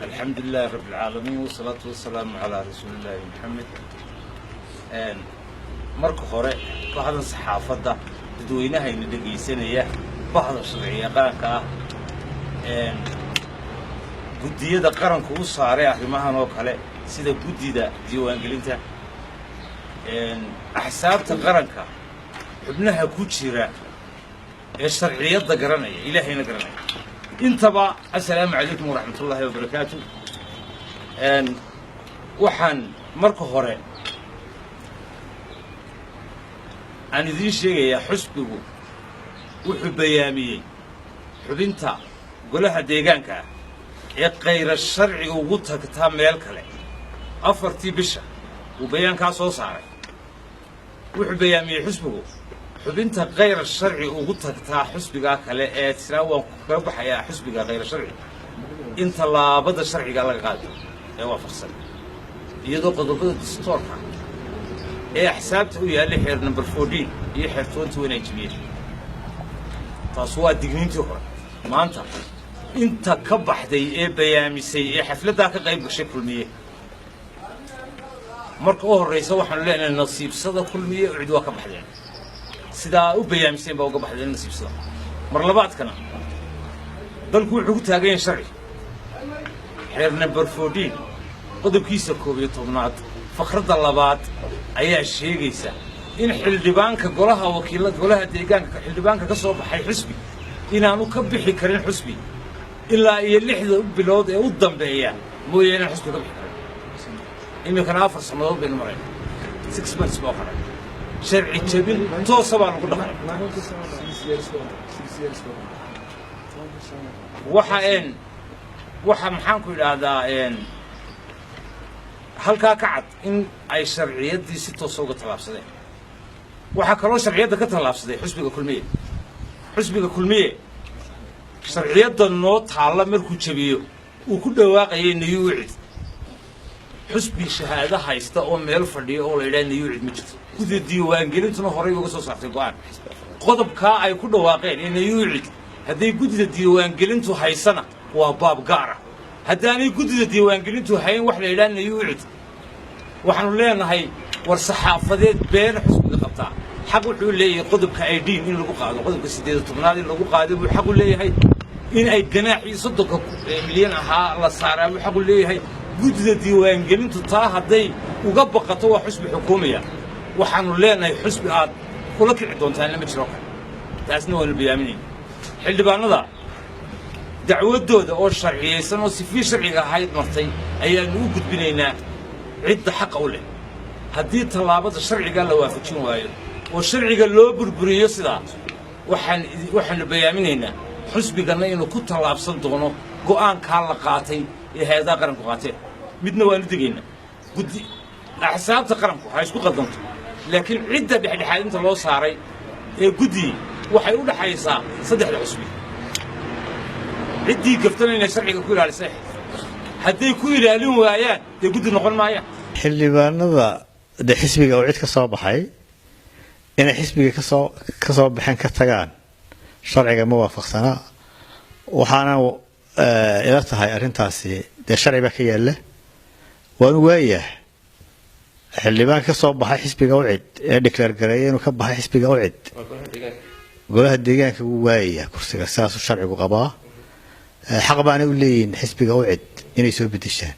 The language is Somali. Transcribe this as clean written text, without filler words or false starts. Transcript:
الحمد لله رب العالمين والصلاة والسلام على رسول الله محمد. marka hore waxaan saxaafada dadweynaha in dhageysanaya bahda sharciga qaranka ah gudiyada qaranku u saaray arrimahan oo kale sida gudida diiwaangelinta axsaabta qaranka xubnaha ku jira ee sharciyada garanaya ilaahayna garanaya intaba assalaamu calaykum waraxmatullaahi wabarakaatuh. waxaan marka hore aan idiin sheegayaa xusbigu wuxuu bayaamiyey xubinta golaha deegaanka ee qayra sharciga ugu tagtaa meel kale afartii bisha uu bayaankaa soo saaray. wuxuu bayaamiyey xusbigu xubinta qayra sharci ugu tagtaa xusbiga kale ee tiraa waan kaga baxayaa xusbiga qayra sharci in tallaabada sharciga laga qaado ee waafaqsan iyadoo qodobada dastuurka ee axsaabta u yaalla xeer number 14 iyo xeer 21 jimiyada taas waa digniintii hore. maanta inta ka baxday ee bayaamisay ee xafladda ka qayb gashay kulmiye marka u horeysa waxaan leenahay nasiibsada kulmiye cid waa ka baxdeen sidaa u bayaamiseen baa uga baxdeen nasiibsada. mar labaadkana dalku wuxuu ku taagan yahay sharci xeer number 14 qodobkiisa 11 faqradda labaad ayaa sheegaysa in xildhibaanka golaha wakiilada golaha deegaanka xildhibaanka ka soo baxay xusbi inaanu ka bixi karin xusbi ilaa iyo 6 bilood ee u dambeeya mooyee xusbi ka bixi karin. imikana 4 sanadood baynu maray 6 months baa qaray sharci jabin toosa baa lagu dhaqay. waxa maxaan ku idhaahdaa halkaa ka cad in ay sharciyaddii si toos uga tallaabsadeen. waxaa kaloo sharciyadda ka tallaabsaday xusbiga kulmiye sharciyadda noo taalla markuu jabiyo uu ku dhawaaqayay nayuucid xusbi shahaado haysta oo meel fadhiya oo la yidhaha nayuucid ma jirto. gudida diiwaangelintuna horey uga soo saartay go'aan qodobkaa ay ku dhawaaqeen ee nayuucid hadday gudida diiwaangelintu haysana waa baab gaara. haddaanay gudida diiwaangelintu hayn wax la yidhaha nayuucid waxaanu leenahay war saxaafadeed been xusbiga qabtaa xaq wuxuu leeyahay qodobka ID in lagu qaado qodobka 18 in lagu qaado buu xaq u leeyahay in ay ganaaxii 30 milyan ahaa la saaraa buu xaq u leeyahay. gudida diiwaangelintu taa hadday uga baqato waa xusbi xukuumiya waxaanu leenahay xusbi aad kula kici doontaan lama jiro taasna waa la biyaaminay. xildhibaanada dacwadooda oo sharciyeysan oo sifii sharciga ahayd martay ayaanu u gudbinaynaa cidda xaqa u leh. haddii tallaabada sharciga la waafajin waayo oo sharciga loo burburiyo sidaa waxaanu bayaaminaynaa xusbigana inuu ku tallaabsan doono go'aankaa la qaatay ee hay'adaha qaranku qaateen. midna waanu digaynaa guddi axsaabta qaranku ha isku qadanto laakiin cidda dhexdhexaadinta loo saaray ee guddi waxay u dhaxaysaa saddexda xusbi ciddii gaftana inay sharciga ku ilaalisay hadday ku ilaalin waayaan dee guddi noqon maayaan. xildhibaanada de xisbiga oo cid ka soo baxay inay xisbiga ka soo baxeen ka tagaan sharciga ma waafaqsana. waxaana ila tahay arrintaasi dee sharci baa ka yaalla waanu waayahay xildhibaanka ka soo baxay xisbiga u cid ee declare gareeyay inuu ka baxay xisbiga u cid golaha deegaanka wuu waayayaa kursiga saasuu sharcigu qabaa xaq baana u leeyihiin xisbiga u cid inay soo bedeshaan.